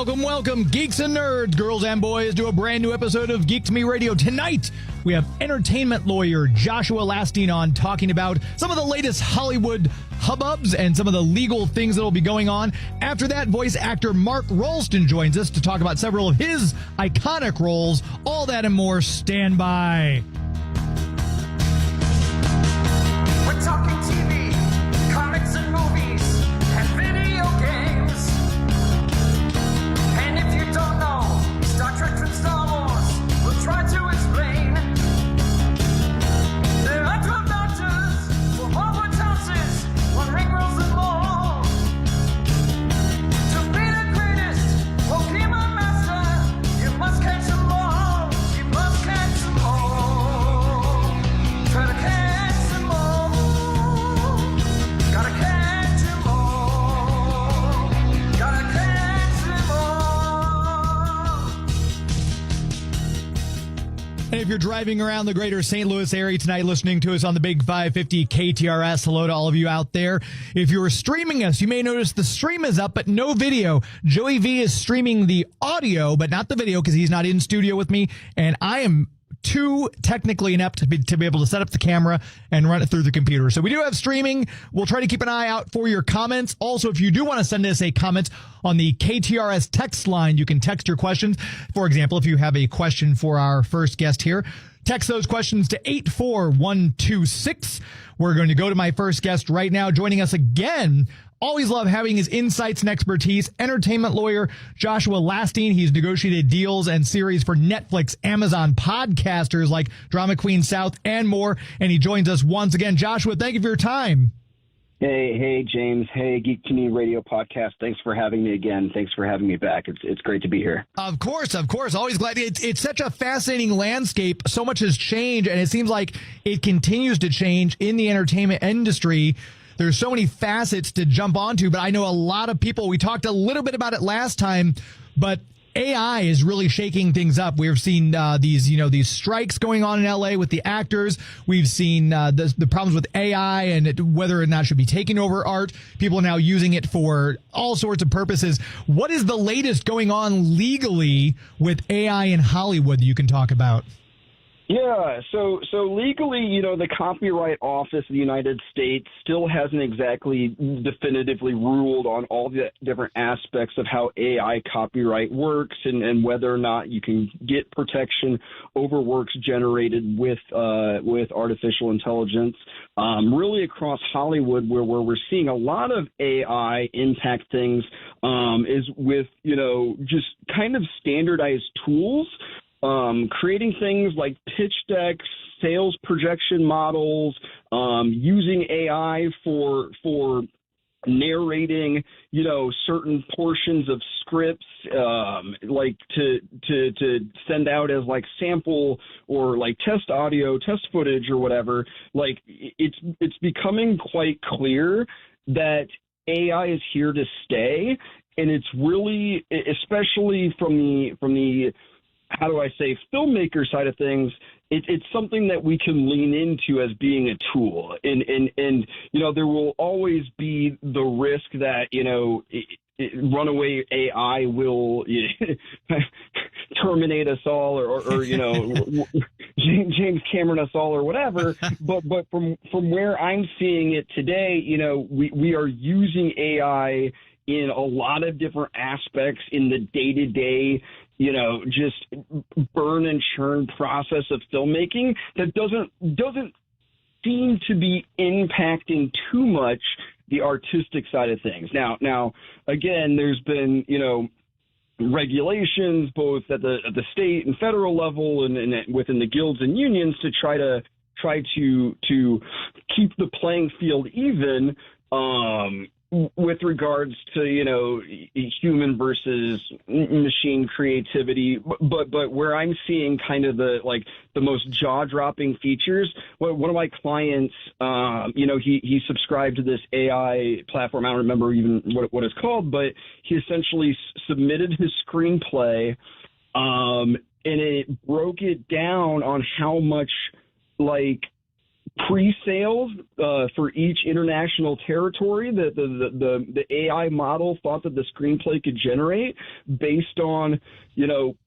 Welcome, geeks and nerds, girls and boys, to a brand new episode of Geek to Me Radio. Tonight, we have entertainment lawyer Joshua Lastine on talking about some of the latest Hollywood hubbubs and some of the legal things that will be going on. After that, voice actor Mark Rolston joins us to talk about several of his iconic roles. All that and more. Stand by. We're talking TV, comics and movies, and video games. And if you don't know Star Trek from Star Wars, we'll try to explain. There are 12 doctors for Hogwarts houses, one ring rules them all. To be the greatest Pokemon master, you must catch them all. You must catch them all. Try to catch them all. Gotta catch them all. Gotta catch them all. And if you're driving around the greater St. Louis area tonight listening to us on the Big 550 KTRS, hello to all of you out there. If you're streaming us, you may notice the stream is up, but no video. Joey V is streaming the audio, but not the video because he's not in studio with me. And I am too technically inept to be able to set up the camera and run it through the computer. So we do have streaming. We'll try to keep an eye out for your comments. Also, if you do want to send us a comment on the KTRS text line, you can text your questions. For example, if you have a question for our first guest here, text those questions to 84126. We're going to go to my first guest right now. Joining us again, always love having his insights and expertise, entertainment lawyer Joshua Lastine. He's negotiated deals and series for Netflix, Amazon, podcasters like Drama Queen South, and more. And he joins us once again. Joshua, thank you for your time. Hey, James. Hey, Geek to Me Radio podcast. Thanks for having me again. Thanks for having me back. It's great to be here. Of course. Always glad. It's such a fascinating landscape. So much has changed, and it seems like it continues to change in the entertainment industry. There's so many facets to jump onto, but I know a lot of people, we talked a little bit about it last time, but AI is really shaking things up. We've seen these strikes going on in LA with the actors. We've seen the problems with AI and whether or not it should be taking over art. People are now using it for all sorts of purposes. What is the latest going on legally with AI in Hollywood that you can talk about? Yeah, so legally, the Copyright Office of the United States still hasn't exactly definitively ruled on all the different aspects of how AI copyright works and whether or not you can get protection over works generated with artificial intelligence. Really across Hollywood, where we're seeing a lot of AI impact things is with, just kind of standardized tools. Creating things like pitch decks, sales projection models, using AI for narrating, certain portions of scripts, like to send out as like sample or like test audio, test footage or whatever. Like it's becoming quite clear that AI is here to stay, and it's really, especially from the how do I say, filmmaker side of things, it's something that we can lean into as being a tool. And there will always be the risk that, runaway AI will terminate us all or James Cameron us all or whatever. But from where I'm seeing it today, we are using AI in a lot of different aspects in the day-to-day, just burn and churn process of filmmaking that doesn't seem to be impacting too much the artistic side of things. Now, again, there's been, regulations both at the state and federal level and within the guilds and unions to try to keep the playing field even, with regards to, human versus machine creativity. But where I'm seeing kind of the most jaw-dropping features, one of my clients, he subscribed to this AI platform. I don't remember even what it's called, but he essentially submitted his screenplay, and it broke it down on how much, pre-sales for each international territory that the AI model thought that the screenplay could generate based on,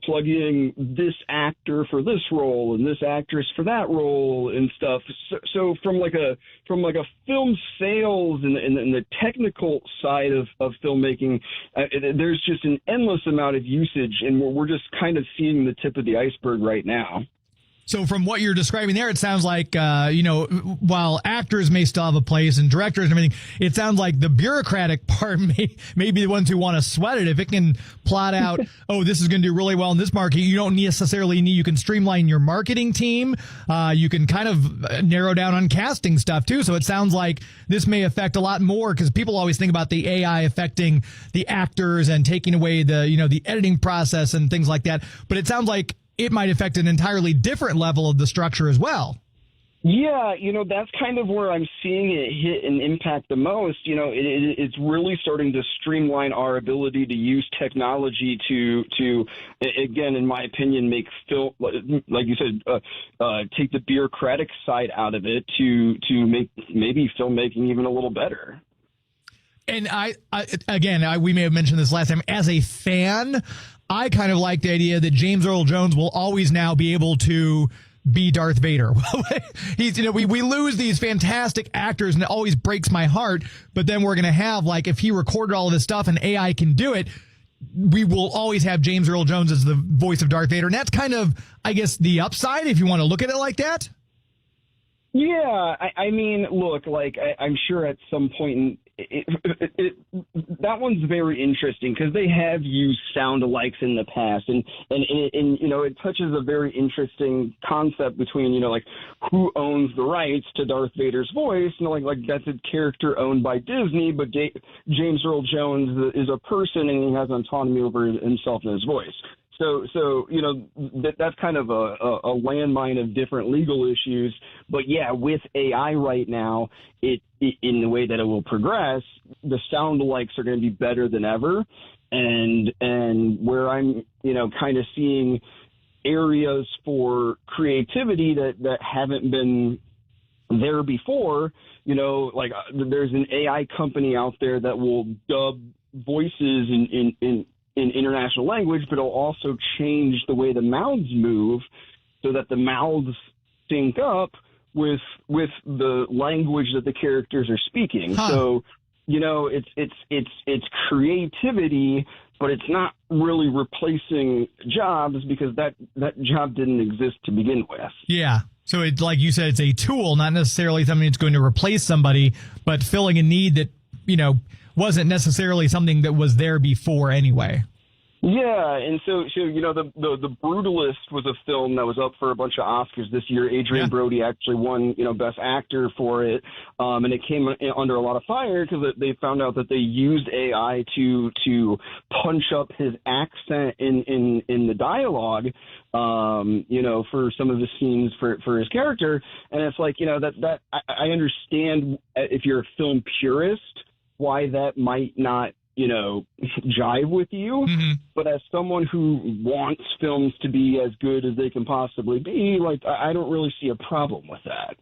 plugging this actor for this role and this actress for that role and stuff. So from like a film sales and the technical side of filmmaking, there's just an endless amount of usage, and we're just kind of seeing the tip of the iceberg right now. So from what you're describing there, it sounds like, while actors may still have a place and directors and everything, it sounds like the bureaucratic part may be the ones who want to sweat it. If it can plot out, oh, this is going to do really well in this market, you don't necessarily need, you can streamline your marketing team. You can kind of narrow down on casting stuff too. So it sounds like this may affect a lot more, because people always think about the AI affecting the actors and taking away the editing process and things like that. But it sounds like it might affect an entirely different level of the structure as well. Yeah, that's kind of where I'm seeing it hit and impact the most. It's really starting to streamline our ability to use technology to again, in my opinion, make film, like you said, take the bureaucratic side out of it to make maybe filmmaking even a little better. And we may have mentioned this last time, as a fan, I kind of like the idea that James Earl Jones will always now be able to be Darth Vader. He's, we lose these fantastic actors, and it always breaks my heart. But then we're going to have, like, if he recorded all of this stuff and AI can do it, we will always have James Earl Jones as the voice of Darth Vader. And that's kind of, I guess, the upside, if you want to look at it like that. Yeah, I mean, look, like I'm sure at some point that one's very interesting, because they have used sound-alikes in the past, and it touches a very interesting concept between like who owns the rights to Darth Vader's voice, and like that's a character owned by Disney, but James Earl Jones is a person and he has autonomy over himself and his voice. So that's kind of a landmine of different legal issues. But yeah, with AI right now, it in the way that it will progress, the sound-alikes are going to be better than ever. And where I'm kind of seeing areas for creativity that haven't been there before, like there's an AI company out there that will dub voices in international language, but it'll also change the way the mouths move so that the mouths sync up with the language that the characters are speaking. Huh. So, it's creativity, but it's not really replacing jobs, because that job didn't exist to begin with. Yeah. So it's like you said, it's a tool, not necessarily something that's going to replace somebody, but filling a need that, wasn't necessarily something that was there before anyway. Yeah, and so the Brutalist was a film that was up for a bunch of Oscars this year. Adrian Brody actually won Best Actor for it, and it came under a lot of fire because they found out that they used AI to punch up his accent in the dialogue, for some of the scenes for his character. And it's like that I understand if you're a film purist why that might not, jive with you. Mm-hmm. But as someone who wants films to be as good as they can possibly be, like, I don't really see a problem with that.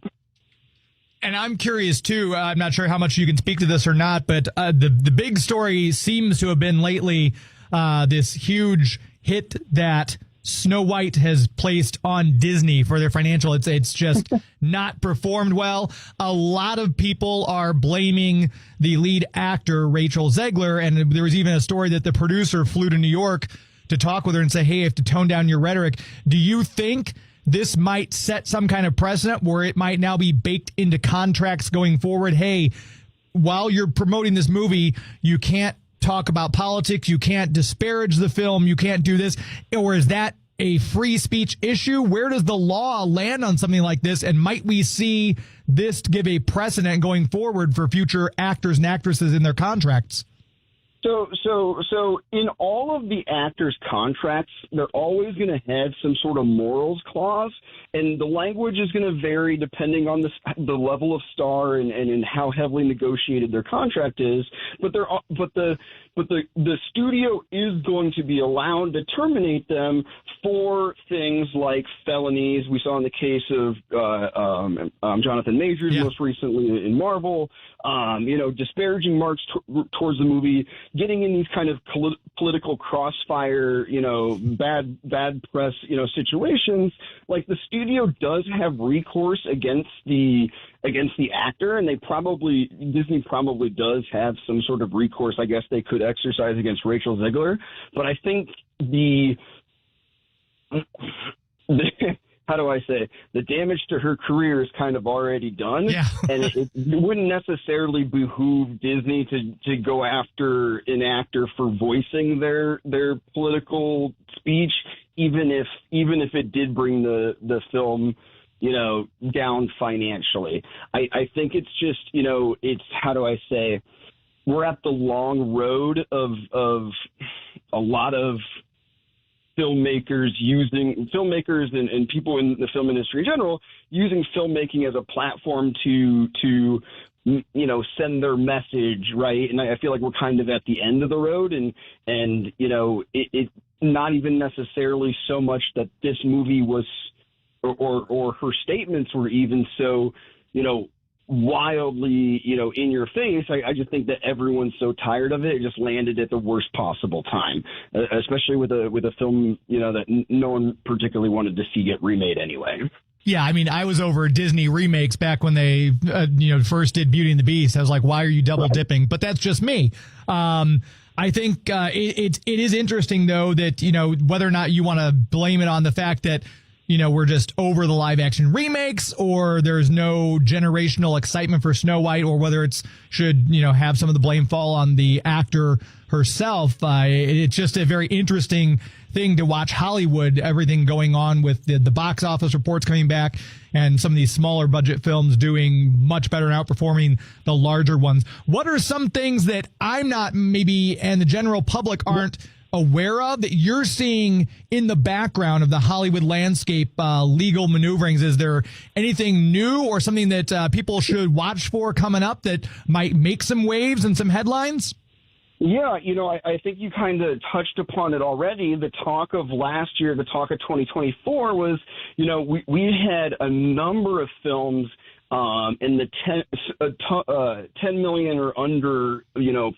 And I'm curious, too, I'm not sure how much you can speak to this or not, but the big story seems to have been lately this huge hit that Snow White has placed on Disney for their financial. It's just not performed well. A lot of people are blaming the lead actor, Rachel Zegler, and there was even a story that the producer flew to New York to talk with her and say, hey, you have to tone down your rhetoric. Do you think this might set some kind of precedent where it might now be baked into contracts going forward? Hey, while you're promoting this movie, you can't talk about politics, you can't disparage the film, you can't do this? Or is that a free speech issue? Where does the law land on something like this? And might we see this give a precedent going forward for future actors and actresses in their contracts? So in all of the actors' contracts, they're always going to have some sort of morals clause, and the language is going to vary depending on the level of star and how heavily negotiated their contract is. But the but the studio is going to be allowed to terminate them for things like felonies. We saw in the case of Jonathan Majors most recently in Marvel, disparaging marks towards the movie, getting in these kind of political crossfire, bad press, situations. Like, the studio does have recourse against the actor, and Disney probably does have some sort of recourse, I guess, they could exercise against Rachel Zegler. But I think how do I say, the damage to her career is kind of already done. Yeah. And it wouldn't necessarily behoove Disney to go after an actor for voicing their political speech, even if it did bring the film, down financially. I think it's just, it's, how do I say, we're at the long road of a lot of filmmakers and people in the film industry in general using filmmaking as a platform to send their message, right? And I feel like we're kind of at the end of the road, and it not even necessarily so much that this movie was or her statements were even so wildly in your face. I just think that everyone's so tired of it. It just landed at the worst possible time, especially with a film that no one particularly wanted to see get remade anyway. Yeah, I mean, I was over Disney remakes back when they, first did Beauty and the Beast. I was like, why are you double dipping? But that's just me. I think it is interesting, though, that, whether or not you want to blame it on the fact that, we're just over the live action remakes, or there's no generational excitement for Snow White, or whether it's should, have some of the blame fall on the actor herself. It's just a very interesting thing to watch Hollywood, everything going on with the box office reports coming back and some of these smaller budget films doing much better and outperforming the larger ones. What are some things that I'm not maybe and the general public aren't aware of that you're seeing in the background of the Hollywood landscape, legal maneuverings? Is there anything new or something that people should watch for coming up that might make some waves and some headlines? Yeah, I think you kind of touched upon it already. The talk of last year, the talk of 2024 was, we had a number of films in the 10 million or under,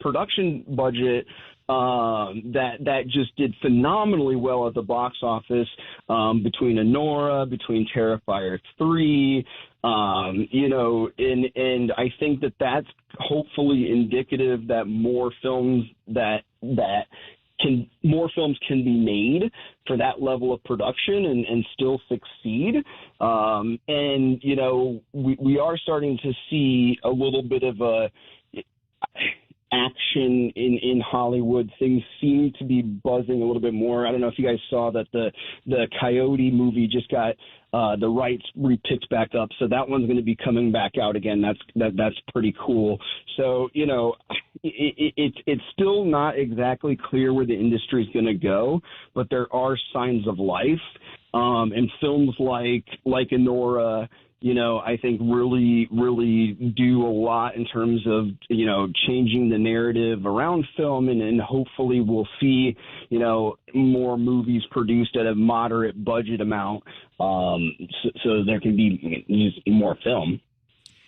production budget that just did phenomenally well at the box office, between Anora, between Terrifier 3, and I think that's hopefully indicative that more films can be made for that level of production and still succeed. And we are starting to see a little bit of a action in Hollywood. Things seem to be buzzing a little bit more. I don't know if you guys saw that the Coyote movie just got the rights repicked back up, so that one's going to be coming back out again. That's pretty cool. So it's still not exactly clear where the industry is going to go, but there are signs of life. And films like Anora, I think really, really do a lot in terms of, changing the narrative around film, and hopefully we'll see, more movies produced at a moderate budget amount, so there can be more film.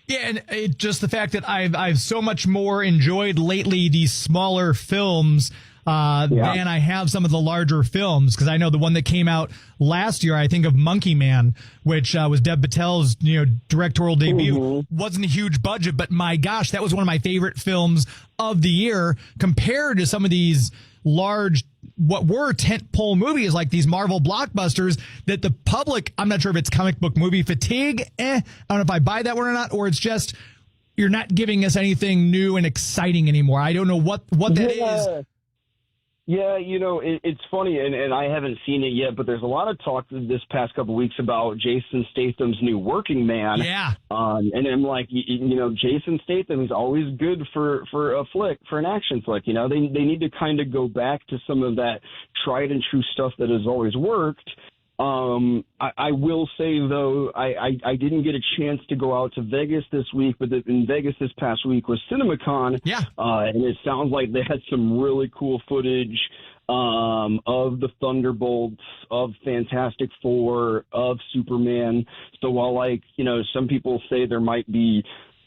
Yeah, and just the fact that I've so much more enjoyed lately these smaller films than I have some of the larger films, because I know the one that came out last year, I think of Monkey Man, which was Dev Patel's directorial debut, wasn't a huge budget, but my gosh, that was one of my favorite films of the year compared to some of these large, what were tentpole movies like these Marvel blockbusters that the public, I'm not sure if it's comic book movie fatigue, I don't know if I buy that one or not, or it's just you're not giving us anything new and exciting anymore. I don't know what that is. Yeah, it's funny, and I haven't seen it yet, but there's a lot of talk this past couple of weeks about Jason Statham's new Working Man. Yeah. And I'm like, Jason Statham is always good for a flick, for an action flick. They need to kind of go back to some of that tried and true stuff that has always worked. I will say, though, I didn't get a chance to go out to Vegas this week, but in Vegas this past week was CinemaCon. Yeah. And it sounds like they had some really cool footage of the Thunderbolts, of Fantastic Four, of Superman. So while, like, some people say there might be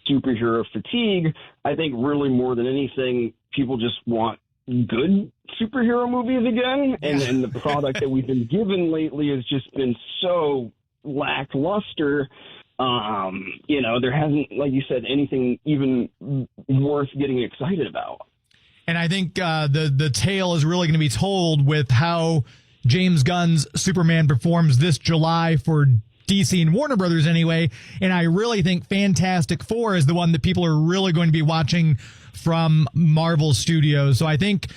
superhero fatigue, I think really more than anything, people just want good superhero movies again, and the product that we've been given lately has just been so lackluster. There hasn't, like you said, anything even worth getting excited about. And I think the tale is really going to be told with how James Gunn's Superman performs this July for DC and Warner Brothers anyway. And I really think Fantastic Four is the one that people are really going to be watching from Marvel Studios. So I think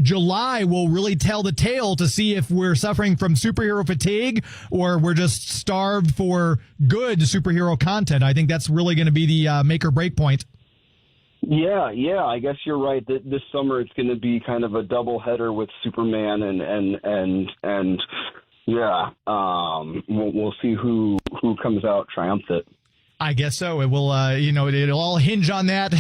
July will really tell the tale to see if we're suffering from superhero fatigue or we're just starved for good superhero content. I think that's really going to be the make or break point. Yeah, I guess you're right. This summer it's going to be kind of a double header with Superman and we'll see who comes out triumphant. I guess so. It will, it'll all hinge on that.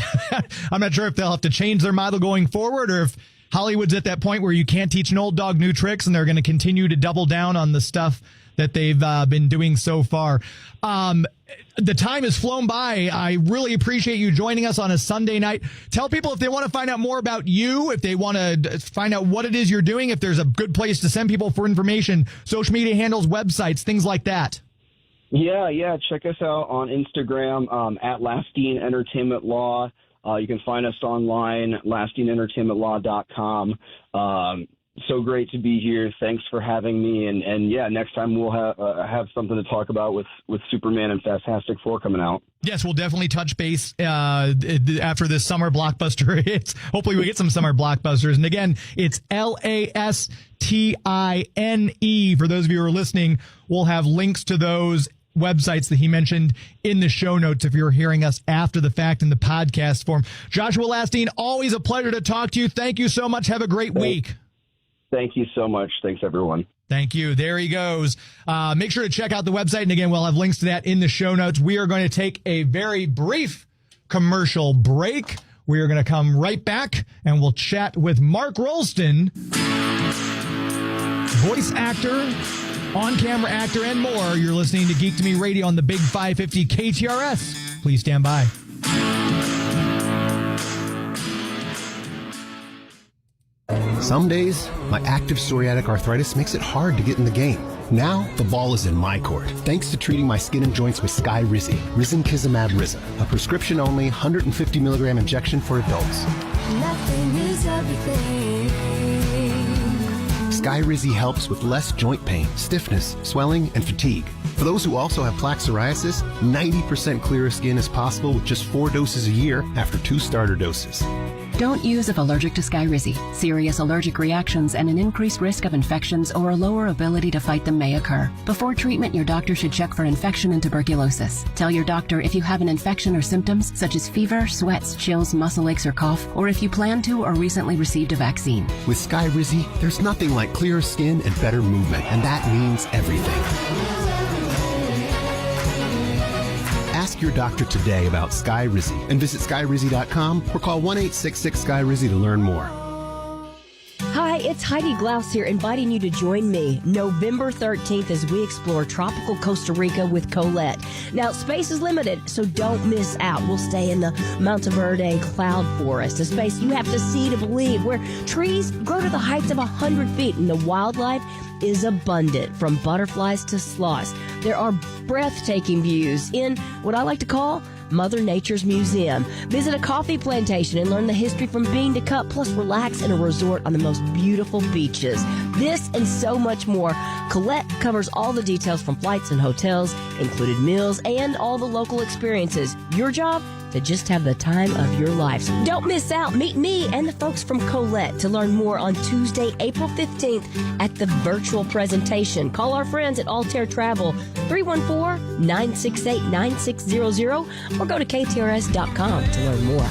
I'm not sure if they'll have to change their model going forward or if Hollywood's at that point where you can't teach an old dog new tricks and they're going to continue to double down on the stuff that they've been doing so far. The time has flown by. I really appreciate you joining us on a Sunday night. Tell people if they want to find out more about you, if they want to find out what it is you're doing, if there's a good place to send people for information, social media handles, websites, things like that. Yeah. Check us out on Instagram at Lastine Entertainment Law. You can find us online, LastineEntertainmentLaw.com. So great to be here. Thanks for having me. And next time we'll have something to talk about with Superman and Fantastic Four coming out. Yes, we'll definitely touch base after this summer blockbuster hits. Hopefully we get some summer blockbusters. And again, it's LASTINE. For those of you who are listening, we'll have links to those websites that he mentioned in the show notes if you're hearing us after the fact in the podcast form. Joshua Lastine, always a pleasure to talk to you. Thank you so much. Have a great week. Thank you so much. Thanks, everyone. Thank you. There he goes. Make sure to check out the website. And again, we'll have links to that in the show notes. We are going to take a very brief commercial break. We are going to come right back and we'll chat with Mark Rolston, voice actor, on-camera actor, and more. You're listening to Geek to Me Radio on the Big 550 KTRS. Please stand by. Some days, my active psoriatic arthritis makes it hard to get in the game. Now, the ball is in my court, thanks to treating my skin and joints with Skyrizi, Risankizumab Riza, a prescription-only 150 milligram injection for adults. Nothing is everything. Skyrizi helps with less joint pain, stiffness, swelling, and fatigue. For those who also have plaque psoriasis, 90% clearer skin is possible with just 4 doses a year after 2 starter doses. Don't use if allergic to Skyrizi. Serious allergic reactions and an increased risk of infections or a lower ability to fight them may occur. Before treatment, your doctor should check for infection and tuberculosis. Tell your doctor if you have an infection or symptoms such as fever, sweats, chills, muscle aches, or cough, or if you plan to or recently received a vaccine. With Skyrizi, there's nothing like clearer skin and better movement, and that means everything. Ask your doctor today about Skyrizi and visit Skyrizi.com or call 1-866-SKYRIZI to learn more. Hi, it's Heidi Glaus here, inviting you to join me November 13th as we explore tropical Costa Rica with Colette. Now, space is limited, so don't miss out. We'll stay in the Monteverde Cloud Forest, a space you have to see to believe, where trees grow to the heights of 100 feet and the wildlife is abundant, from butterflies to sloths. There are breathtaking views in what I like to call Mother Nature's Museum. Visit a coffee plantation and learn the history from bean to cup, plus relax in a resort on the most beautiful beaches. This and so much more. Colette covers all the details from flights and hotels, included meals, and all the local experiences. Your job? To just have the time of your life. So don't miss out. Meet me and the folks from Colette to learn more on Tuesday, April 15th at the virtual presentation. Call our friends at Altair Travel, 314-968-9600, or go to KTRS.com to learn more.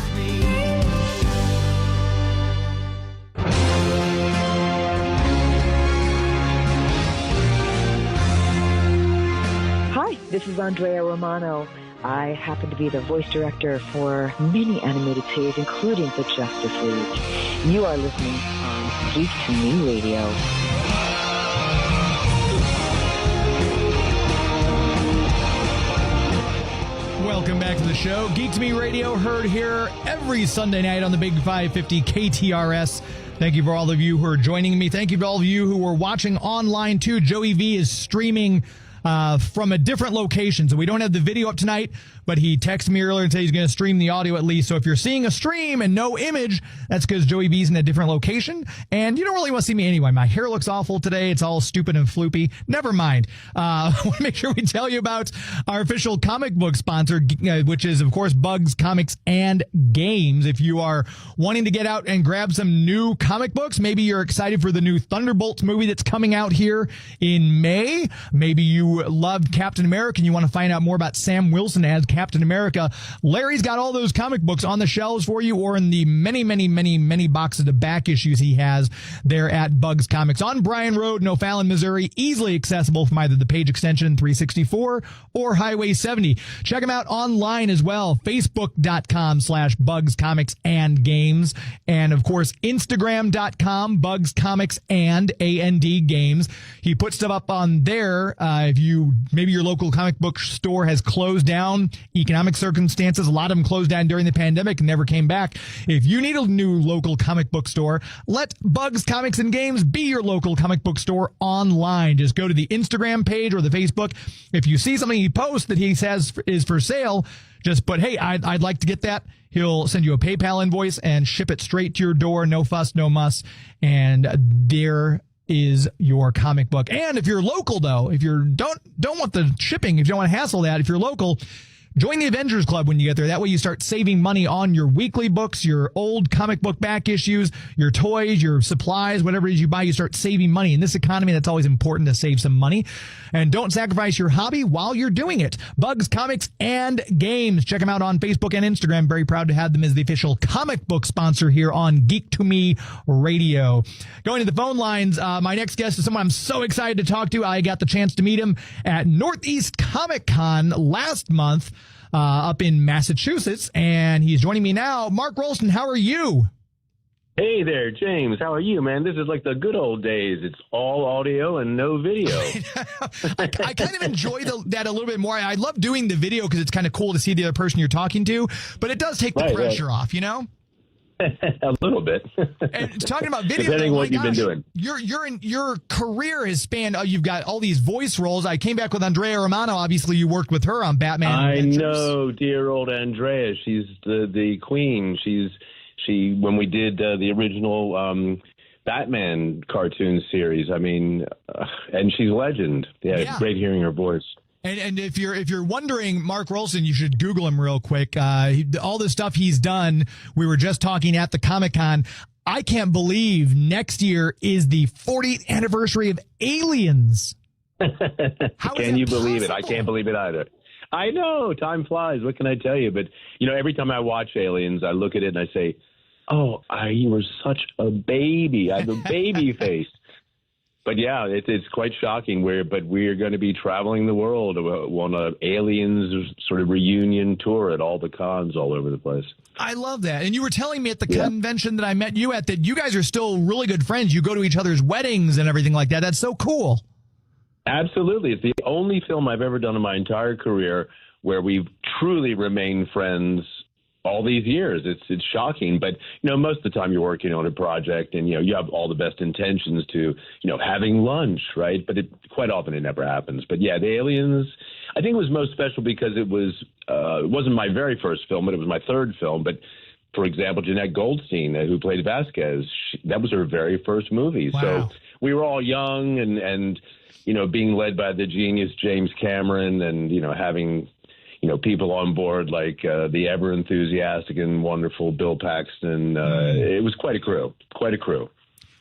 this is Andrea Romano. I happen to be the voice director for many animated series, including the Justice League. You are listening on Geek to Me Radio. Welcome back to the show. Geek to Me Radio, heard here every Sunday night on the Big 550 KTRS. Thank you for all of you who are joining me. Thank you for all of you who are watching online, too. Joey V is streaming from a different location. So we don't have the video up tonight, but he texted me earlier and said he's going to stream the audio at least. So if you're seeing a stream and no image, that's because Joey V's in a different location. And you don't really want to see me anyway. My hair looks awful today. It's all stupid and floopy. Never mind. I want to make sure we tell you about our official comic book sponsor, which is, of course, Bugs Comics and Games. If you are wanting to get out and grab some new comic books, maybe you're excited for the new Thunderbolts movie that's coming out here in May. Maybe you loved Captain America and you want to find out more about Sam Wilson as Captain America. Larry's got all those comic books on the shelves for you or in the many boxes of back issues he has there at Bugs Comics on Bryan Road in O'Fallon, Missouri. Easily accessible from either the Page Extension 364 or Highway 70. Check them out online as well. Facebook.com/Bugs Comics and Games. And of course, Instagram.com, Bugs Comics and AND Games. He puts stuff up on there. Maybe your local comic book store has closed down, economic circumstances, a lot of them closed down during the pandemic and never came back. If you need a new local comic book store, let Bugs Comics and Games be your local comic book store online. Just go to the Instagram page or the Facebook. If you see something he posts that he says is for sale, just put, hey, I'd like to get that. He'll send you a PayPal invoice and ship it straight to your door. No fuss, no muss. And there is your comic book. And if you're local, though, if you don't want the shipping, if you don't want to hassle that, if you're local, join the Avengers Club when you get there. That way you start saving money on your weekly books, your old comic book back issues, your toys, your supplies, whatever it is you buy, you start saving money. In this economy, that's always important to save some money. And don't sacrifice your hobby while you're doing it. Bugs Comics and Games. Check them out on Facebook and Instagram. Very proud to have them as the official comic book sponsor here on Geek to Me Radio. Going to the phone lines, my next guest is someone I'm so excited to talk to. I got the chance to meet him at Northeast Comic Con last month. Up in Massachusetts, and he's joining me now. Mark Rolston, how are you? Hey there, James. How are you, man? This is like the good old days. It's all audio and no video. I kind of enjoy that a little bit more. I love doing the video because it's kind of cool to see the other person you're talking to, but it does take the pressure off, you know? A little bit. And talking about video, depending on what you've been doing. Your career has spanned. You've got all these voice roles. I came back with Andrea Romano. Obviously, you worked with her on Batman. I Adventures. know, dear old Andrea. She's the queen. She when we did the original Batman cartoon series. I mean, and she's a legend. Yeah, it's great hearing her voice. And if you're wondering, Mark Rolston, you should Google him real quick. All the stuff he's done. We were just talking at the Comic-Con. I can't believe next year is the 40th anniversary of Aliens. Can you believe it? I can't believe it either. I know. Time flies. What can I tell you? But, every time I watch Aliens, I look at it and I say, oh, you were such a baby. I have a baby face. But yeah, it's quite shocking. We're going to be traveling the world on a Aliens sort of reunion tour at all the cons all over the place. I love that. And you were telling me at the convention that I met you at that you guys are still really good friends. You go to each other's weddings and everything like that. That's so cool. Absolutely. It's the only film I've ever done in my entire career where we've truly remained friends all these years. It's shocking, but most of the time you're working on a project and you have all the best intentions to having lunch, right? But quite often it never happens. But yeah, the Aliens, I think it was most special because it wasn't my very first film, but it was my third film. But for example, Jeanette Goldstein, who played Vasquez, that was her very first movie. Wow. So we were all young and being led by the genius James Cameron and having people on board like the ever enthusiastic and wonderful Bill Paxton. It was quite a crew.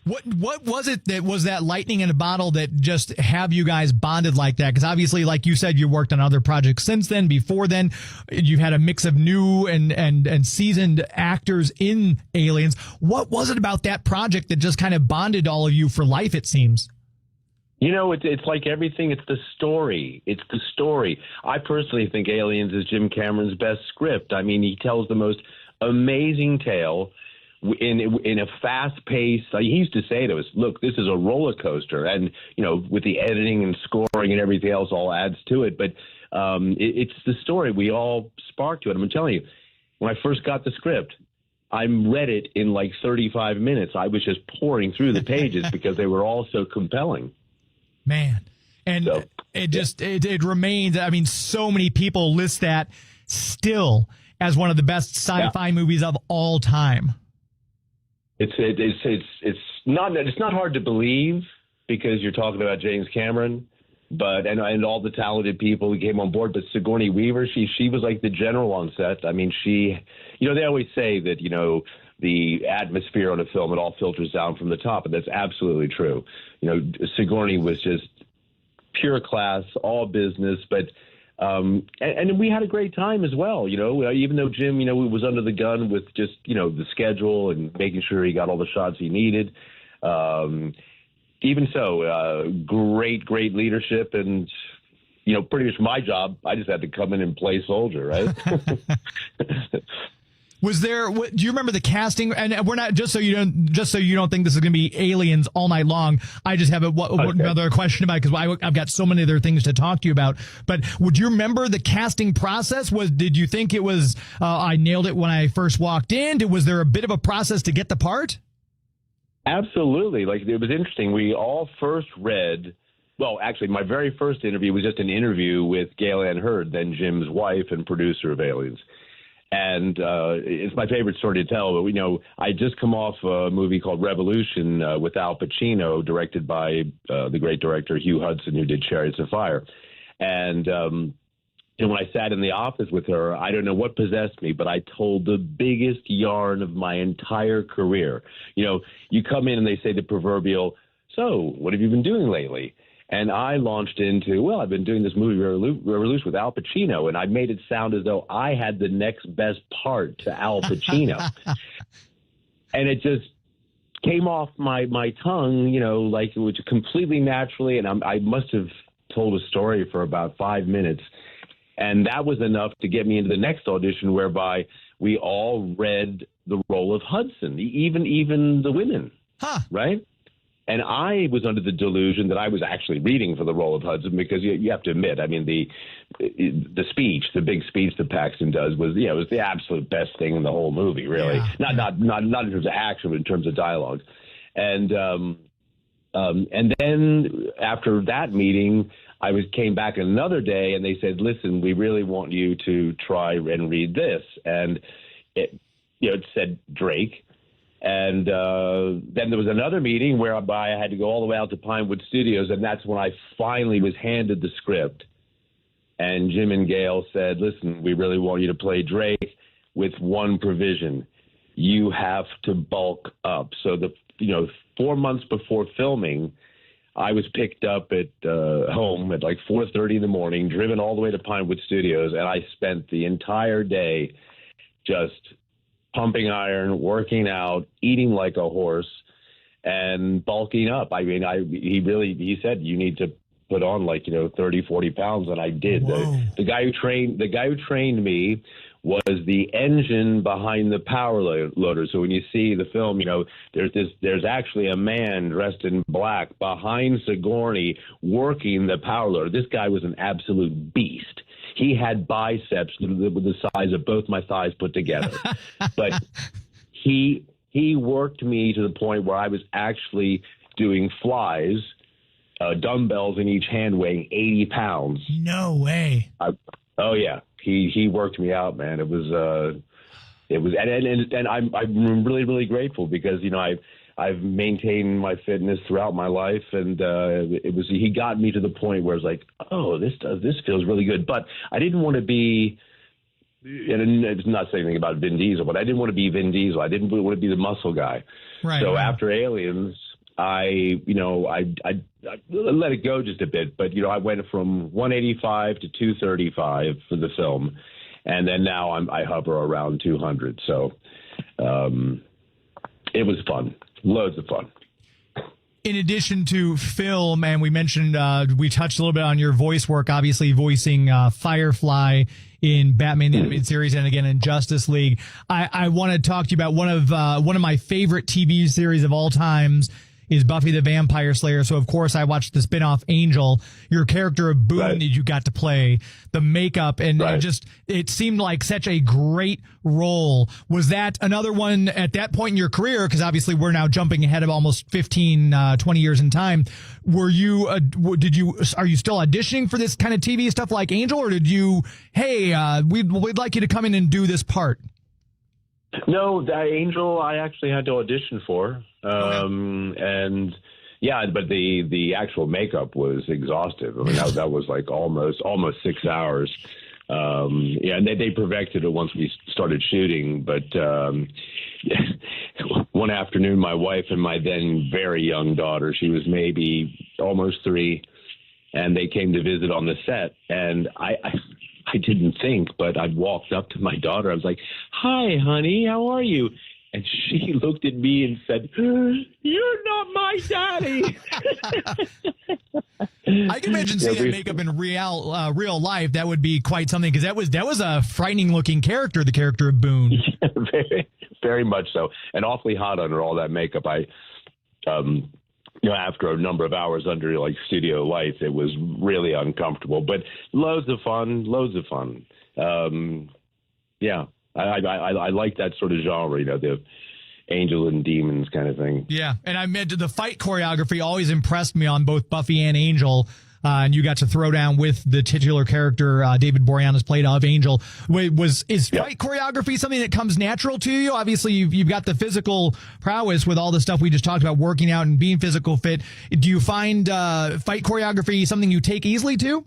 What was it that was that lightning in a bottle that just have you guys bonded like that? Because obviously, like you said, you worked on other projects since then. Before then, you've had a mix of new and seasoned actors in Aliens. What was it about that project that just kind of bonded all of you for life, it seems? You know, it's like everything. It's the story. It's the story. I personally think Aliens is Jim Cameron's best script. I mean, he tells the most amazing tale in a fast pace. He used to say to us, look, this is a roller coaster. And, you know, with the editing and scoring and everything else all adds to it. But it's the story. We all spark to it. I'm telling you, when I first got the script, I read it in like 35 minutes. I was just pouring through the pages because they were all so compelling. Man. And so, it remains, I mean, so many people list that still as one of the best sci-fi movies of all time. It's not hard to believe because you're talking about James Cameron, but and all the talented people who came on board. But Sigourney Weaver, she was like the general on set. I mean, they always say that, you know, the atmosphere on a film, it all filters down from the top, and that's absolutely true. You know, Sigourney was just pure class, all business, but and we had a great time as well. You know, even though Jim, you know, was under the gun with just, you know, the schedule and making sure he got all the shots he needed. Even so, great leadership, and, you know, pretty much my job, I just had to come in and play soldier, right? Was there? Do you remember the casting? And we're not just so you don't think this is going to be Aliens all night long. I just have another question about it because I've got so many other things to talk to you about. But would you remember the casting process? Did you think it was I nailed it when I first walked in? Was there a bit of a process to get the part? Absolutely. Like, it was interesting. We all first read. Well, actually, my very first interview was just an interview with Gail Ann Hurd, then Jim's wife and producer of Aliens. And it's my favorite story to tell. But, you know, I just come off a movie called Revolution with Al Pacino, directed by the great director Hugh Hudson, who did Chariots of Fire. And when I sat in the office with her, I don't know what possessed me, but I told the biggest yarn of my entire career. You know, you come in and they say the proverbial, so what have you been doing lately? And I launched into, well, I've been doing this movie Revolution with Al Pacino, and I made it sound as though I had the next best part to Al Pacino. And it just came off my tongue, you know, like it was completely naturally, and I must have told a story for about 5 minutes. And that was enough to get me into the next audition, whereby we all read the role of Hudson, even the women, right? And I was under the delusion that I was actually reading for the role of Hudson because you have to admit, I mean, the speech, the big speech that Paxton does was the absolute best thing in the whole movie, really. Yeah. Not in terms of action, but in terms of dialogue. And then after that meeting, I came back another day and they said, listen, we really want you to try and read this. And it said Drake. And then there was another meeting whereby I had to go all the way out to Pinewood Studios, and that's when I finally was handed the script. And Jim and Gail said, listen, we really want you to play Drake with one provision. You have to bulk up. So 4 months before filming, I was picked up at home at like 4:30 in the morning, driven all the way to Pinewood Studios, and I spent the entire day just pumping iron, working out, eating like a horse, and bulking up. I mean, he said, you need to put on 30, 40 pounds. And I did. The guy who trained me was the engine behind the power loader. So when you see the film, there's actually a man dressed in black behind Sigourney working the power loader. This guy was an absolute beast. He had biceps the size of both my thighs put together. But he worked me to the point where I was actually doing flies, dumbbells in each hand weighing 80 pounds. No way. Oh, yeah. He worked me out, man. And I'm really, really grateful because, I've maintained my fitness throughout my life, and he got me to the point where it's like, oh, this feels really good. But I didn't want to be, and it's not saying anything about Vin Diesel, but I didn't want to be Vin Diesel. I didn't want to be the muscle guy. Right. So after Aliens, I let it go just a bit, but I went from 185 to 235 for the film, and then now I hover around 200. So it was fun. Loads of fun. in addition to film, and we mentioned, we touched a little bit on your voice work, obviously voicing Firefly in Batman the Animated Series and again in Justice League. I want to talk to you about one of my favorite TV series of all times is Buffy the Vampire Slayer. So, of course, I watched the spinoff Angel. Your character of Boone that you got to play, the makeup, and it seemed like such a great role. Was that another one at that point in your career? Because obviously we're now jumping ahead of almost 15, 20 years in time. Are you still auditioning for this kind of TV stuff like Angel, or did you, we'd like you to come in and do this part? No, that Angel I actually had to audition for. And yeah, but the actual makeup was exhaustive. I mean, that was like almost 6 hours. And they perfected it once we started shooting. But one afternoon, my wife and my then very young daughter, she was maybe almost 3, and they came to visit on the set. And I didn't think, but I walked up to my daughter. I was like, "Hi, honey, how are you?" And she looked at me and said, "You're not my daddy." I can imagine seeing that makeup in real life. That would be quite something, because that was a frightening looking character, the character of Boone. Yeah, very, very much so, and awfully hot under all that makeup. After a number of hours under like studio lights, it was really uncomfortable, but loads of fun. I like that sort of genre, the angel and demons kind of thing. Yeah, and I meant the fight choreography always impressed me on both Buffy and Angel, and you got to throw down with the titular character David Boreanaz played of Angel. Is fight choreography something that comes natural to you? Obviously, you've got the physical prowess with all the stuff we just talked about, working out and being physical fit. Do you find fight choreography something you take easily to?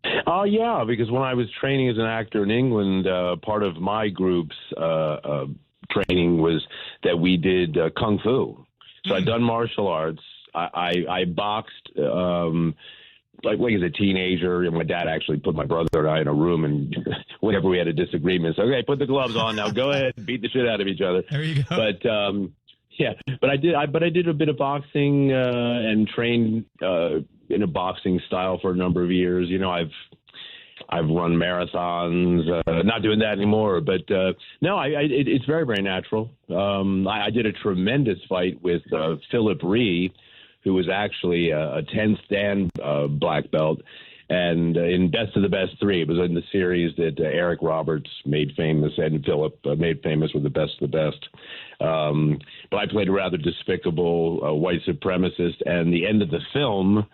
Yeah, because when I was training as an actor in England, part of my group's training was that we did kung fu. So I'd done martial arts. I boxed like as a teenager. My dad actually put my brother and I in a room, and whenever we had a disagreement, so okay, put the gloves on now. Go ahead, beat the shit out of each other. There you go. But I did a bit of boxing and trained in a boxing style for a number of years. I've run marathons, not doing that anymore, but it's very, very natural. I did a tremendous fight with Philip Ree, who was actually a 10th Dan black belt, and in Best of the Best 3, it was in the series that Eric Roberts made famous and Philip made famous with the Best of the Best. But I played a rather despicable white supremacist, and the end of the film,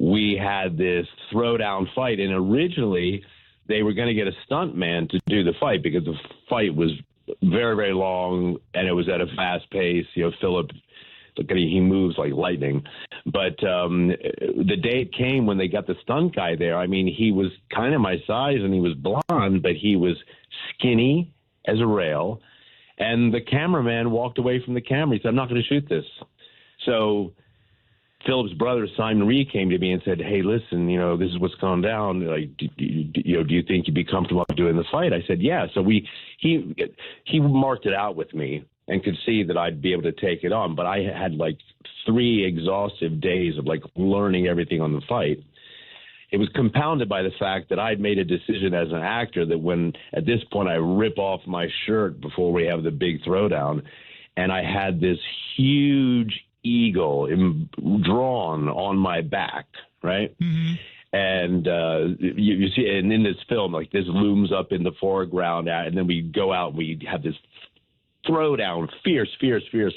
we had this throwdown fight, and originally they were going to get a stunt man to do the fight because the fight was very, very long and it was at a fast pace. Philip, he moves like lightning. But the day it came when they got the stunt guy there, I mean, he was kind of my size and he was blonde, but he was skinny as a rail. And the cameraman walked away from the camera. He said, "I'm not going to shoot this." So Philip's brother, Simon Reed, came to me and said, "Hey, listen, this is what's gone down. Like, do you think you'd be comfortable doing the fight?" I said, "Yeah." So he marked it out with me and could see that I'd be able to take it on. But I had like 3 exhaustive days of like learning everything on the fight. It was compounded by the fact that I'd made a decision as an actor that when at this point I rip off my shirt before we have the big throwdown, and I had this huge eagle drawn on my back, right? Mm-hmm. And you see, and in this film, like this looms up in the foreground, and then we go out and we have this throwdown, fierce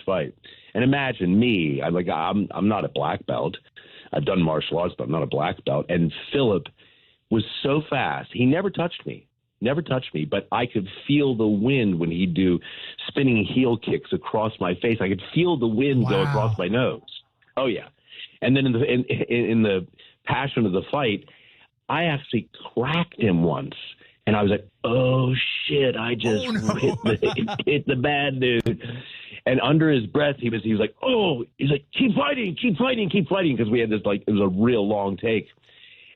fight. And imagine me, I'm not a black belt. I've done martial arts, but I'm not a black belt. And Philip was so fast. He never touched me, but I could feel the wind when he'd do spinning heel kicks across my face. I could feel the wind go across my nose. Oh, yeah. And then in the passion of the fight, I actually cracked him once. And I was like, "Oh, shit, I just hit the bad dude." And under his breath, he was like, "Oh," he's like, keep fighting. Because we had this, it was a real long take.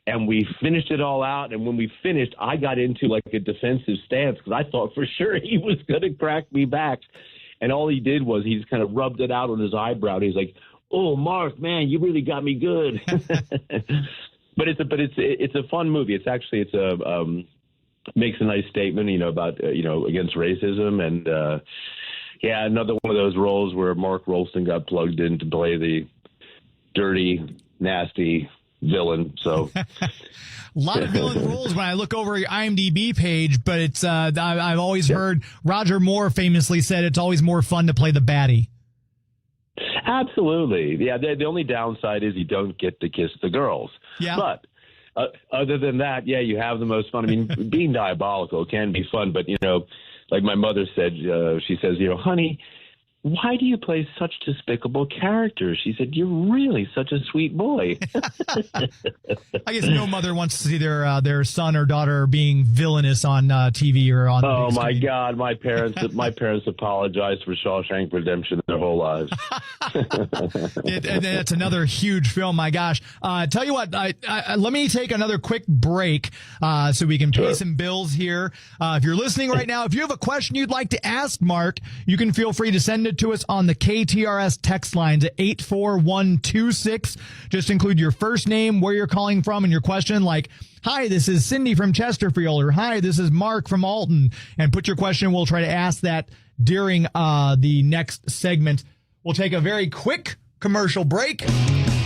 And we finished it all out. And when we finished, I got into like a defensive stance because I thought for sure he was going to crack me back. And all he did was he just kind of rubbed it out on his eyebrow. And he's like, "Oh, Mark, man, you really got me good." But it's a fun movie. It's makes a nice statement, about against racism, and another one of those roles where Mark Rolston got plugged in to play the dirty, nasty villain. So a lot of villain roles when I look over your IMDb page, but it's I've always heard Roger Moore famously said it's always more fun to play the baddie. Absolutely. Yeah, the only downside is you don't get to kiss the girls. Yeah. But other than that, you have the most fun. I mean, being diabolical can be fun, but, like my mother said, she says, honey, why do you play such despicable characters? She said, you're really such a sweet boy. I guess no mother wants to see their son or daughter being villainous on TV or on. Oh my God, my parents apologized for Shawshank Redemption their whole lives. And that's another huge film. My gosh! Tell you what, let me take another quick break so we can pay some bills here. If you're listening right now, if you have a question you'd like to ask Mark, you can feel free to send it to us on the KTRS text lines at 84126. Just include your first name, where you're calling from, and your question, like, hi, this is Cindy from Chesterfield, or hi, this is Mark from Alton, and put your question. We'll try to ask that during the next segment. We'll take a very quick commercial break.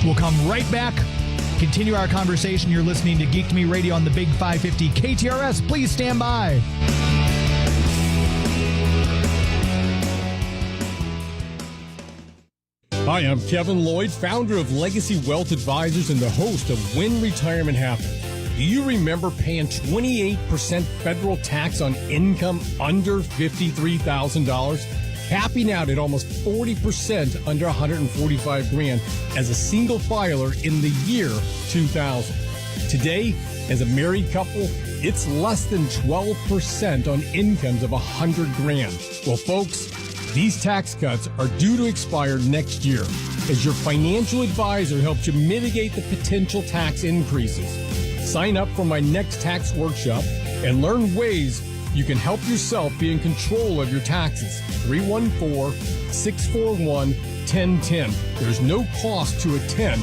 We'll come right back, continue our conversation. You're listening to Geek to Me Radio on the Big 550 KTRS. Please stand by. Hi, I'm Kevin Lloyd, founder of Legacy Wealth Advisors and the host of When Retirement Happens. Do you remember paying 28% federal tax on income under $53,000? Capping out at almost 40% under $145,000 as a single filer in the year 2000. Today, as a married couple, it's less than 12% on incomes of $100,000. Well, folks, these tax cuts are due to expire next year as your financial advisor helps you mitigate the potential tax increases. Sign up for my next tax workshop and learn ways you can help yourself be in control of your taxes. 314-641-1010. There's no cost to attend.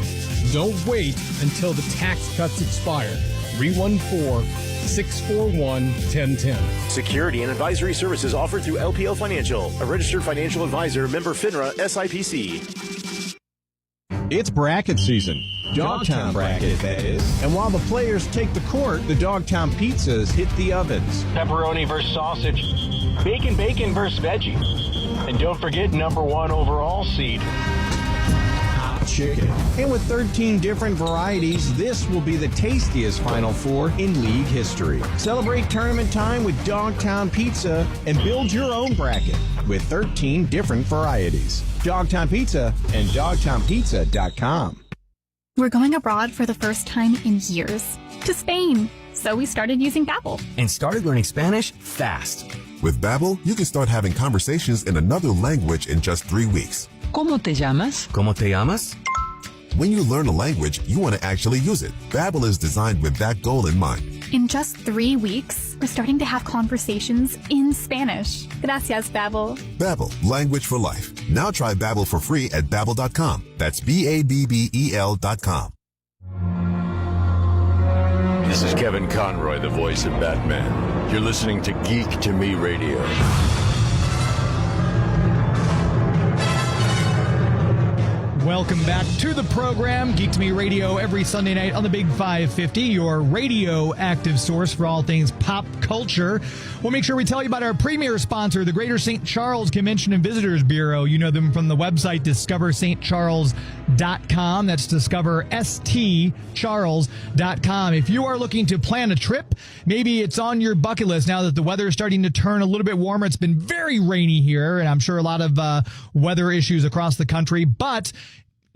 Don't wait until the tax cuts expire. 314-641-1010. Security and advisory services offered through LPL Financial, a registered financial advisor, member FINRA SIPC. It's bracket season. Dogtown bracket, that is. And while the players take the court, the Dogtown pizzas hit the ovens. Pepperoni versus sausage. Bacon versus veggie. And don't forget #1 overall seed. Chicken. And with 13 different varieties, this will be the tastiest Final Four in league history. Celebrate tournament time with Dogtown Pizza and build your own bracket with 13 different varieties. Dogtown Pizza and dogtownpizza.com. We're going abroad for the first time in years, to Spain. So we started using Babbel. And started learning Spanish fast. With Babbel, you can start having conversations in another language in just 3 weeks. ¿Cómo te llamas? ¿Cómo te llamas? When you learn a language, you want to actually use it. Babbel is designed with that goal in mind. In just 3 weeks, we're starting to have conversations in Spanish. Gracias, Babbel. Babbel, language for life. Now try Babbel for free at Babbel.com. That's BABBEL.com. This is Kevin Conroy, the voice of Batman. You're listening to Geek to Me Radio. Welcome back to the program, Geek to Me Radio, every Sunday night on the Big 550, your radio-active source for all things pop culture. We'll make sure we tell you about our premier sponsor, the Greater St. Charles Convention and Visitors Bureau. You know them from the website discoverstcharles.com. That's discoverstcharles.com. If you are looking to plan a trip, maybe it's on your bucket list now that the weather is starting to turn a little bit warmer. It's been very rainy here, and I'm sure a lot of weather issues across the country, but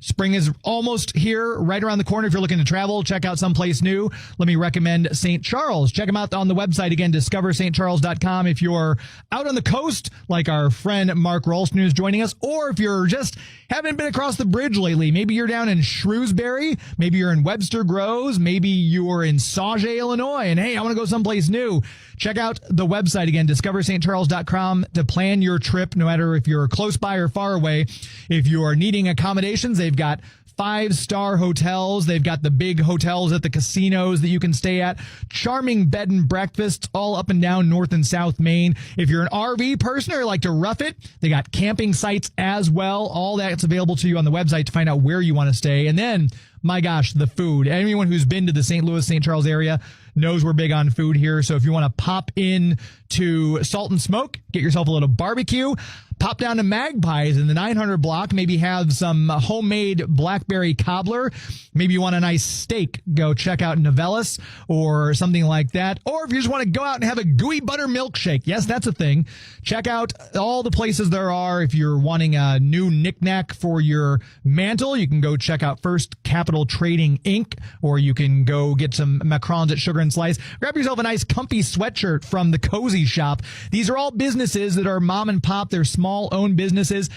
spring is almost here, right around the corner. If you're looking to travel, check out someplace new. Let me recommend St. Charles. Check them out on the website. Again, discoverstcharles.com. If you're out on the coast, like our friend Mark Rolston who's joining us, or if you're just haven't been across the bridge lately, maybe you're down in Shrewsbury, maybe you're in Webster Groves, maybe you're in Sauget, Illinois, and hey, I want to go someplace new. Check out the website again, discoverstcharles.com, to plan your trip, no matter if you're close by or far away. If you are needing accommodations, they've got 5-star hotels. They've got the big hotels at the casinos that you can stay at. Charming bed and breakfasts all up and down North and South Main. If you're an RV person or like to rough it, they got camping sites as well. All that's available to you on the website to find out where you want to stay. And then, my gosh, the food. Anyone who's been to the St. Louis, St. Charles area knows we're big on food here. So if you want to pop in to Salt and Smoke, get yourself a little barbecue, pop down to Magpies in the 900 block, maybe have some homemade blackberry cobbler. Maybe you want a nice steak, go check out Novellis or something like that. Or if you just want to go out and have a gooey butter milkshake, yes, that's a thing. Check out all the places there are. If you're wanting a new knickknack for your mantle, you can go check out First Capital Trading Inc., or you can go get some macarons at Sugar and Slice. Grab yourself a nice comfy sweatshirt from the Cozy Shop. These are all businesses that are mom and pop. They're small-owned businesses,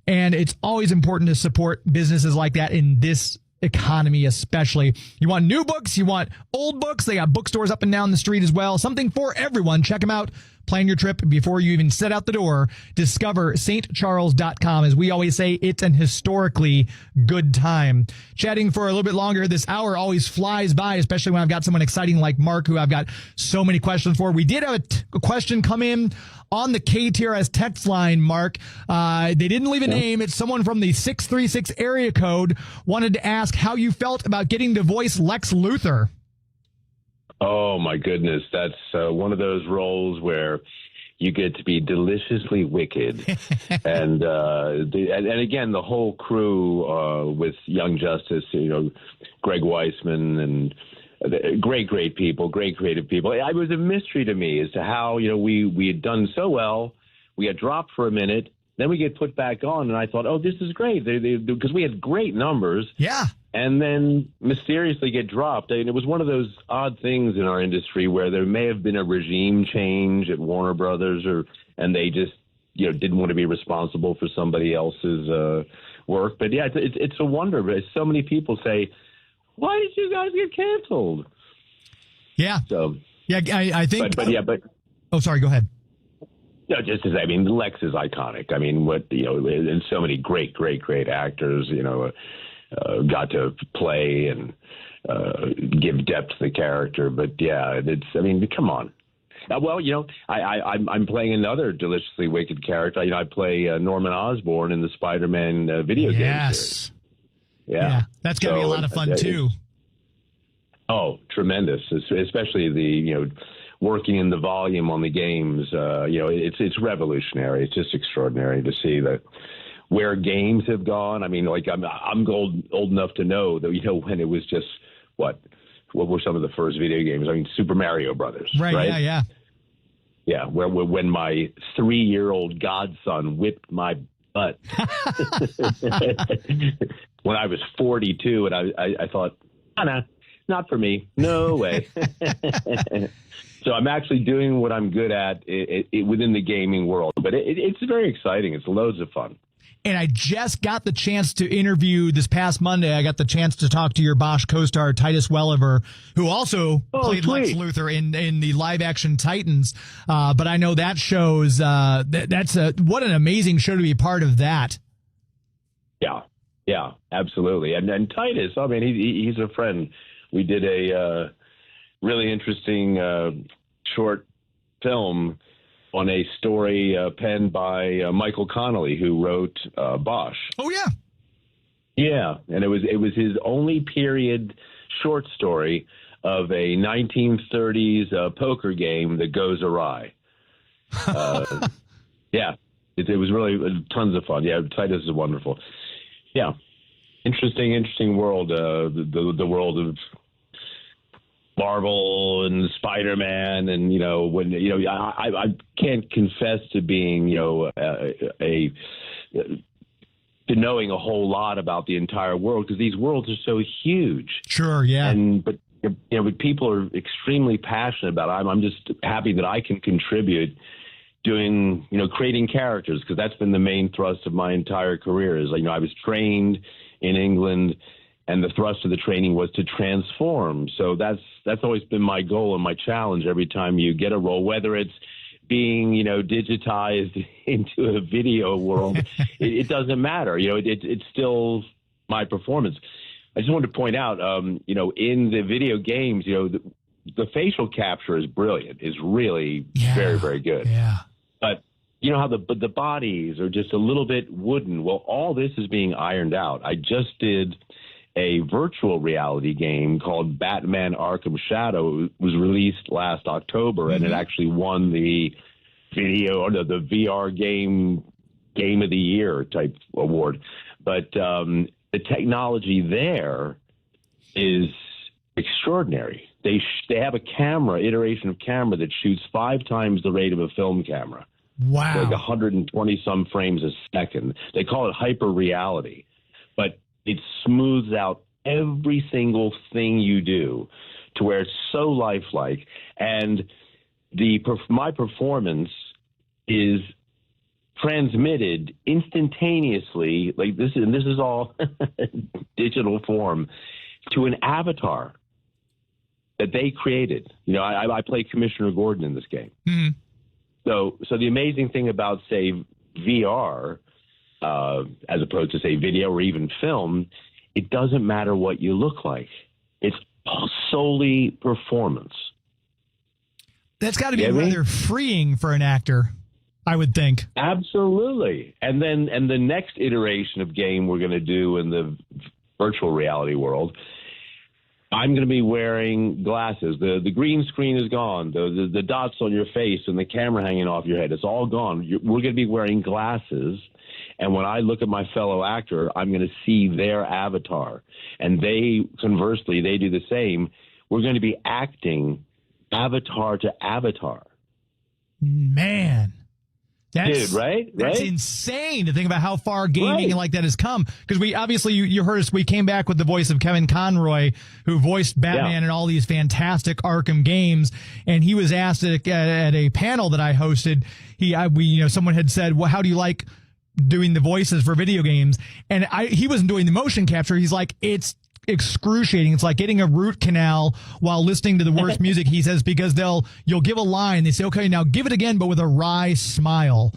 and it's always important to support businesses like that in this economy especially. You want new books, you want old books, they got bookstores up and down the street as well. Something for everyone. Check them out. Plan your trip before you even set out the door. Discover stcharles.com. As we always say, it's an historically good time. Chatting for a little bit longer. This hour always flies by, especially when I've got someone exciting like Mark, who I've got so many questions for. We did have a question come in on the KTRS text line, Mark. They didn't leave a name. It's someone from the 636 area code. Wanted to ask how you felt about getting to voice Lex Luthor. Oh, my goodness. That's one of those roles where you get to be deliciously wicked. and again, the whole crew with Young Justice, Greg Weissman and great people, great creative people. It was a mystery to me as to how, we had done so well. We had dropped for a minute. Then we get put back on, and I thought, oh, this is great. Because we had great numbers. Yeah. And then mysteriously get dropped. And it was one of those odd things in our industry where there may have been a regime change at Warner Brothers, and they just didn't want to be responsible for somebody else's work. But yeah, it's a wonder. But so many people say, "Why did you guys get canceled?" Yeah. So yeah, I think. But oh, sorry. Go ahead. No, just as Lex is iconic. I mean, and so many great actors, got to play and give depth to the character. But yeah, come on. Well, I'm playing another deliciously wicked character. I play Norman Osborn in the Spider-Man video game series. Yeah, that's gonna be a lot of fun too. Oh, tremendous! Especially the working in the volume on the games. It's revolutionary. It's just extraordinary to see that. Where games have gone. I mean, I'm old enough to know that when it was just what were some of the first video games? I mean, Super Mario Brothers, right? Yeah. When my 3-year-old godson whipped my butt when I was 42, and I thought, no, not for me, no way. So I'm actually doing what I'm good at within the gaming world, but it's very exciting. It's loads of fun. And I just got the chance to interview this past Monday. I got the chance to talk to your Bosch co-star, Titus Welliver, who also played Lex Luthor in the live-action Titans. But I know that shows that's what an amazing show to be a part of that. Yeah, absolutely. And Titus, I mean, he's a friend. We did a really interesting short film on a story penned by Michael Connolly, who wrote Bosch. Oh yeah, yeah, and it was his only period short story of a 1930s poker game that goes awry. Yeah, it was really tons of fun. Yeah, Titus is wonderful. Yeah, interesting world. The world of Marvel and Spider-Man, and I can't confess to being to knowing a whole lot about the entire world, because these worlds are so huge. Sure, yeah. But people are extremely passionate about it. I'm just happy that I can contribute doing creating characters, because that's been the main thrust of my entire career. Is I was trained in England, and the thrust of the training was to transform. So that's that's always been my goal and my challenge every time you get a role, whether it's being, digitized into a video world. It doesn't matter. It's still my performance. I just wanted to point out, in the video games, the facial capture is brilliant. It's really very, very good. Yeah. But you know how the bodies are just a little bit wooden. Well, all this is being ironed out. I just did a virtual reality game called Batman Arkham Shadow. It was released last October, and it actually won the the VR game of the year type award. But the technology there is extraordinary. They have a iteration of camera that shoots 5 times the rate of a film camera. Wow. Like 120 some frames a second. They call it hyper reality, but it smooths out every single thing you do to where it's so lifelike. And my performance is transmitted instantaneously, like this is all digital form, to an avatar that they created. I play Commissioner Gordon in this game. Mm-hmm. So the amazing thing about, say, VR, as opposed to, say, video or even film, it doesn't matter what you look like. It's solely performance. That's got to be rather freeing for an actor, I would think. Absolutely. And the next iteration of game we're going to do in the virtual reality world, I'm going to be wearing glasses. The green screen is gone. The dots on your face and the camera hanging off your head, it's all gone. We're going to be wearing glasses. And when I look at my fellow actor, I'm going to see their avatar. And conversely, they do the same. We're going to be acting avatar to avatar. Man. Dude, right? That's insane to think about how far gaming like that has come. Because we obviously, you heard us, we came back with the voice of Kevin Conroy, who voiced Batman in all these fantastic Arkham games. And he was asked at a panel that I hosted, someone had said, well, how do you like doing the voices for video games? And he wasn't doing the motion capture. He's like, it's excruciating. It's like getting a root canal while listening to the worst music, he says, because you'll give a line. They say, okay, now give it again, but with a wry smile.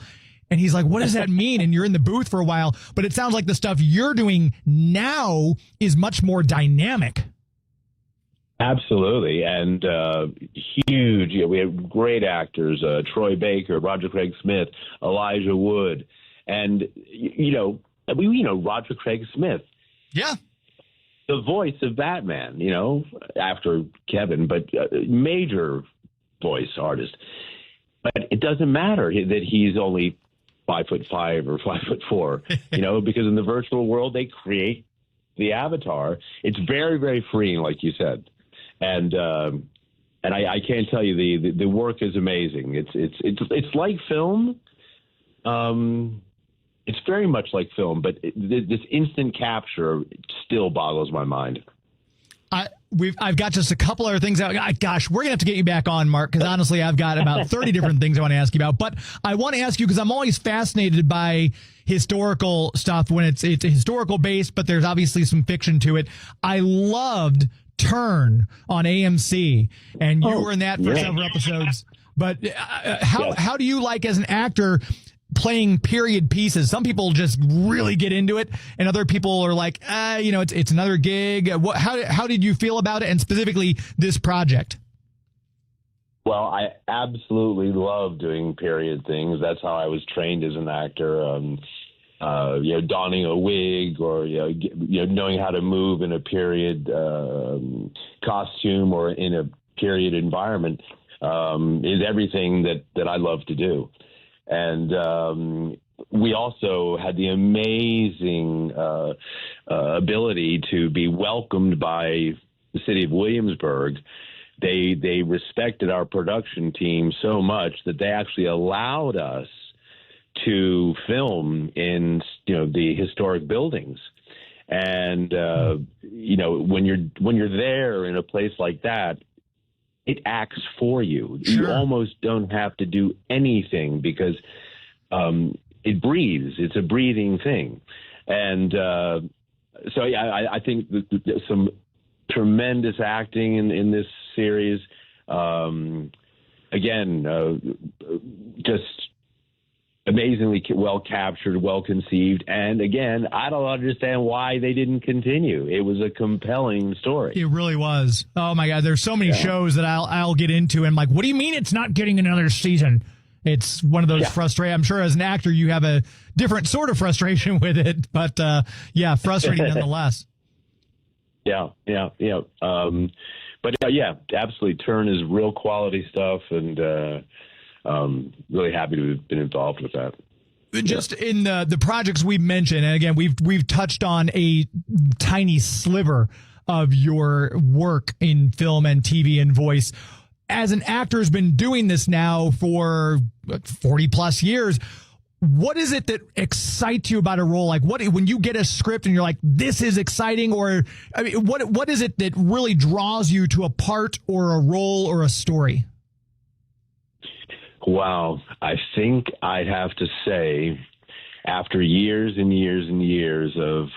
And he's like, what does that mean? And you're in the booth for a while, but it sounds like the stuff you're doing now is much more dynamic. Absolutely. And huge. We have great actors, Troy Baker, Roger Craig Smith, Elijah Wood. And, Roger Craig Smith. Yeah. The voice of Batman, after Kevin, but major voice artist. But it doesn't matter that he's only 5'5" or 5'4", because in the virtual world, they create the avatar. It's very, very freeing, like you said. And I can't tell you, the work is amazing. It's like film. It's very much like film, but this instant capture still boggles my mind. I've got just a couple other things. Gosh, we're going to have to get you back on, Mark, because honestly, I've got about 30 different things I want to ask you about. But I want to ask you, because I'm always fascinated by historical stuff when it's historical based, but there's obviously some fiction to it. I loved Turn on AMC, and you were in that for several episodes. But how do you like, as an actor, playing period pieces? Some people just really get into it, and other people are like, it's another gig. How did you feel about it, and specifically this project? Well, I absolutely love doing period things. That's how I was trained as an actor. Donning a wig, or knowing how to move in a period costume or in a period environment is everything that I love to do. And we also had the amazing ability to be welcomed by the city of Williamsburg. They respected our production team so much that they actually allowed us to film in the historic buildings. And when you're there in a place like that, it acts for you. Sure. You almost don't have to do anything because it breathes. It's a breathing thing. And I think that some tremendous acting in this series. Just amazingly well captured, well conceived. And again, I don't understand why they didn't continue. It was a compelling story. It really was. Oh my God. There's so many shows that I'll get into. And like, what do you mean it's not getting another season? It's one of those frustrating. I'm sure as an actor, you have a different sort of frustration with it, but frustrating nonetheless. Yeah. Absolutely. Turn is real quality stuff, and really happy to have been involved with that. Just in the projects we've mentioned, and again, we've touched on a tiny sliver of your work in film and TV and voice. As an actor who's been doing this now for 40 plus years, what is it that excites you about a role? Like when you get a script and you're like, this is exciting, or I mean, what is it that really draws you to a part or a role or a story? Wow. I think I'd have to say, after years and years and years of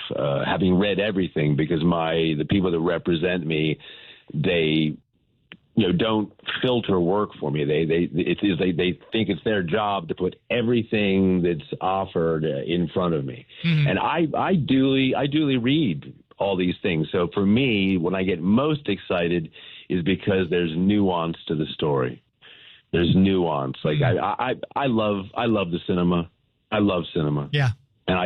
having read everything, because the people that represent me, they don't filter work for me. They think it's their job to put everything that's offered in front of me. Mm-hmm. And I duly read all these things. So for me, when I get most excited is because there's nuance to the story. There's nuance. Like I love the cinema. I love cinema. Yeah. And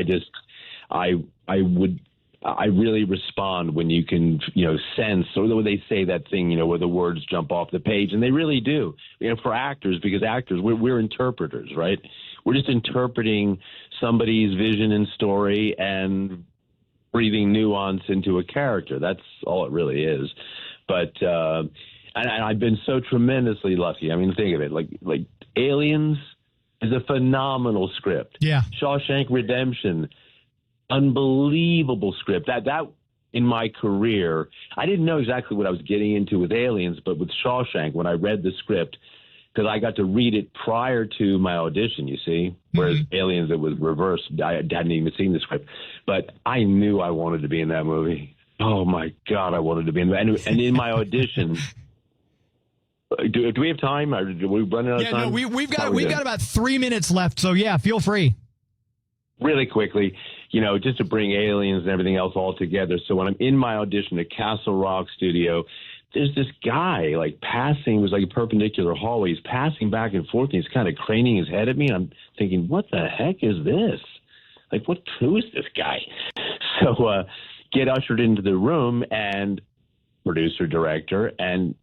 I really respond when you can, sense, or when they say that thing, where the words jump off the page, and they really do, for actors, because actors, we're interpreters, right? We're just interpreting somebody's vision and story and breathing nuance into a character. That's all it really is. But, and I've been so tremendously lucky. I mean, think of it, like Aliens is a phenomenal script. Yeah. Shawshank Redemption, unbelievable script. That in my career, I didn't know exactly what I was getting into with Aliens, but with Shawshank, when I read the script, because I got to read it prior to my audition, you see, whereas Aliens, it was reversed. I hadn't even seen the script, but I knew I wanted to be in that movie. Oh my God, I wanted to be in that. And in my audition, do we have time? Are we running out of time? No, we've got about 3 minutes left, so yeah, feel free. Really quickly, just to bring Aliens and everything else all together. So when I'm in my audition at Castle Rock Studio, there's this guy passing, it was like a perpendicular hallway. He's passing back and forth, and he's kind of craning his head at me. And I'm thinking, what the heck is this? Who is this guy? So get ushered into the room, and producer, director, and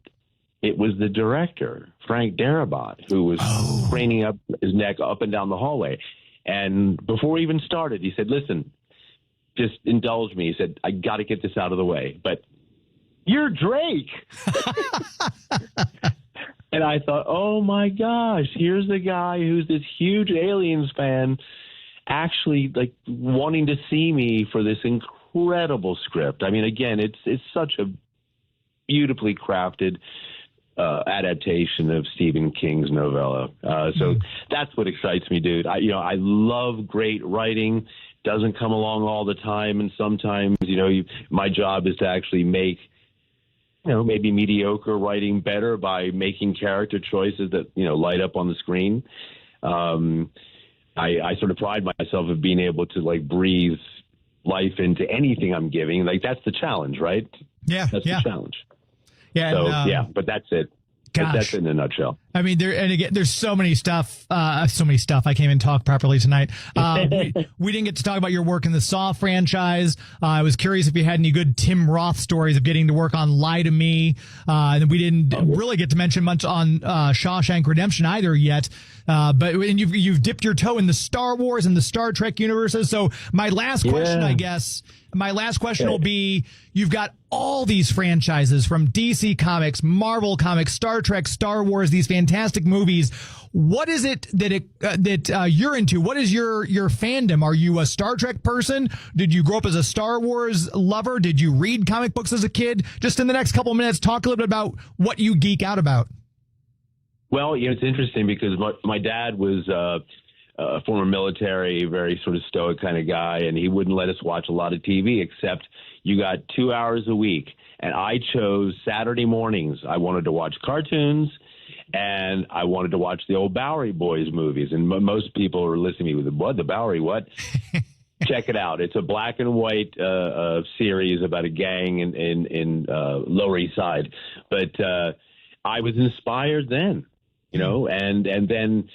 it was the director, Frank Darabont, who was craning up his neck up and down the hallway. And before we even started, he said, listen, just indulge me. He said, I got to get this out of the way, but you're Drake. And I thought, oh my gosh, here's the guy who's this huge Aliens fan actually wanting to see me for this incredible script. I mean, again, it's such a beautifully crafted adaptation of Stephen King's novella. So that's what excites me, dude. I love great writing. Doesn't come along all the time, and sometimes, my job is to actually make, maybe mediocre writing better by making character choices that, light up on the screen. I sort of pride myself of being able to breathe life into anything I'm giving. That's the challenge, right? Yeah. That's the challenge. Yeah. So, but that's it. Gosh. That's it in a nutshell. I mean, there's so many stuff. I can't even talk properly tonight. We didn't get to talk about your work in the Saw franchise. I was curious if you had any good Tim Roth stories of getting to work on Lie to Me. And we didn't really get to mention much on Shawshank Redemption either yet. But you've dipped your toe in the Star Wars and the Star Trek universes. So my last question, will be, you've got all these franchises from DC Comics, Marvel Comics, Star Trek, Star Wars, these fantastic movies. What is it that you're into? What is your fandom? Are you a Star Trek person? Did you grow up as a Star Wars lover? Did you read comic books as a kid? Just in the next couple of minutes, talk a little bit about what you geek out about. Well, it's interesting because my dad was former military, very sort of stoic kind of guy, and he wouldn't let us watch a lot of TV except you got 2 hours a week. And I chose Saturday mornings. I wanted to watch cartoons, and I wanted to watch the old Bowery Boys movies. And most people are listening to me with, what, the Bowery, what? Check it out. It's a black and white series about a gang in Lower East Side. But I was inspired then, and then,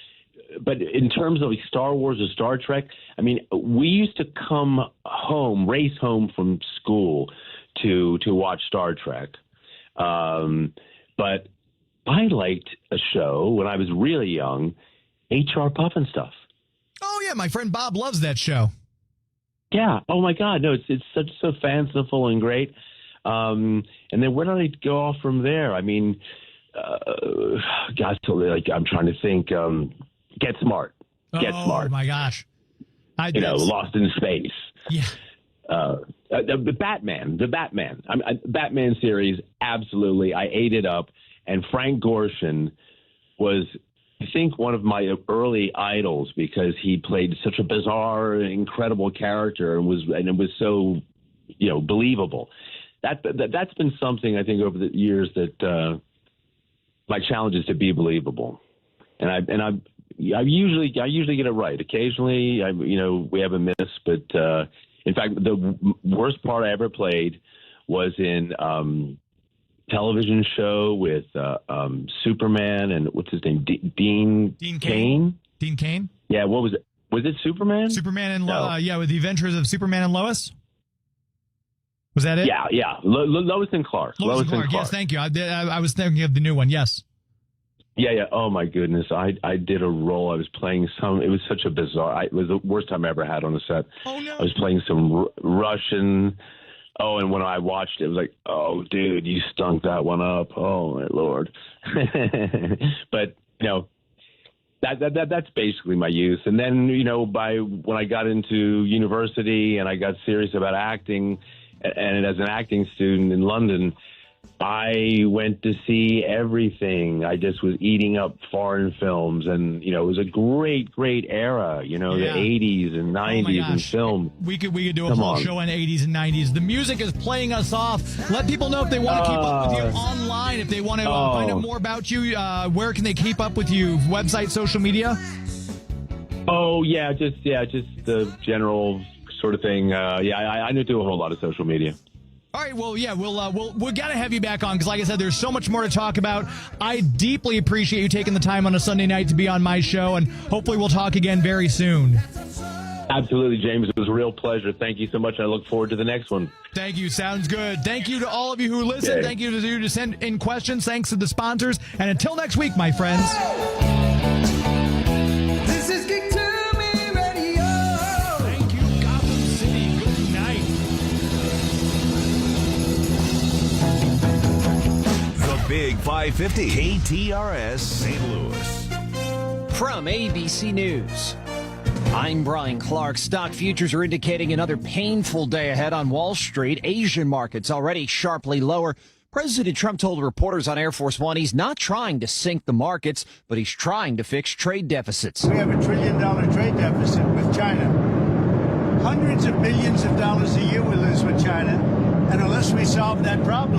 but in terms of Star Wars or Star Trek, I mean, we used to race home from school to watch Star Trek. But I liked a show when I was really young, H.R. Pufnstuf. Oh, yeah. My friend Bob loves that show. Yeah. Oh, my God. No, it's so fanciful and great. And then where did I go off from there? I mean, gosh, I'm trying to think. Get Smart. Get Smart. Oh, my gosh. Lost in Space. Yeah. The Batman. Batman series, absolutely. I ate it up. And Frank Gorshin was, I think, one of my early idols because he played such a bizarre, incredible character and it was so, believable. That's been something I think over the years that my challenge is to be believable, and I usually get it right. Occasionally, we have a miss, but in fact, the worst part I ever played was in television show with Superman and what's his name, Dean Cain. Dean Cain. Yeah, what was it? Was it Superman? Superman and with the Adventures of Superman and Lois. Was that it? Yeah. Lois and Clark. Lois and Clark. Yes, thank you. I was thinking of the new one. Yes. Yeah. Oh my goodness, I did a role. I was playing it was such a bizarre. It was the worst time I ever had on a set. Oh no. I was playing some Russian. Oh, and when I watched it, it was like, oh, dude, you stunk that one up. Oh my Lord. But that's basically my youth. And then when I got into university and I got serious about acting, and as an acting student in London, I went to see everything. I just was eating up foreign films, and it was a great era. The 80s and 90s in film. We could do a whole show on 80s and 90s. The music is playing us off. Let people know if they want to keep up with you online. If they want to find out more about you, where can they keep up with you? Website, social media? Oh yeah, just the general sort of thing. I don't do a whole lot of social media. All right, well, yeah, we'll got to have you back on because, like I said, there's so much more to talk about. I deeply appreciate you taking the time on a Sunday night to be on my show, and hopefully we'll talk again very soon. Absolutely, James. It was a real pleasure. Thank you so much. I look forward to the next one. Thank you. Sounds good. Thank you to all of you who listen. Okay. Thank you to you to send in questions. Thanks to the sponsors. And until next week, my friends. This is Geek to Me Radio. Thank you, Gotham City. Good night. The Big 550 KTRS St. Louis. From ABC News, I'm Brian Clark. Stock futures are indicating another painful day ahead on Wall Street. Asian markets already sharply lower. President Trump told reporters on Air Force One he's not trying to sink the markets, but he's trying to fix trade deficits. We have $1 trillion trade deficit with China. Hundreds of billions of dollars a year we lose with China. And unless we solve that problem,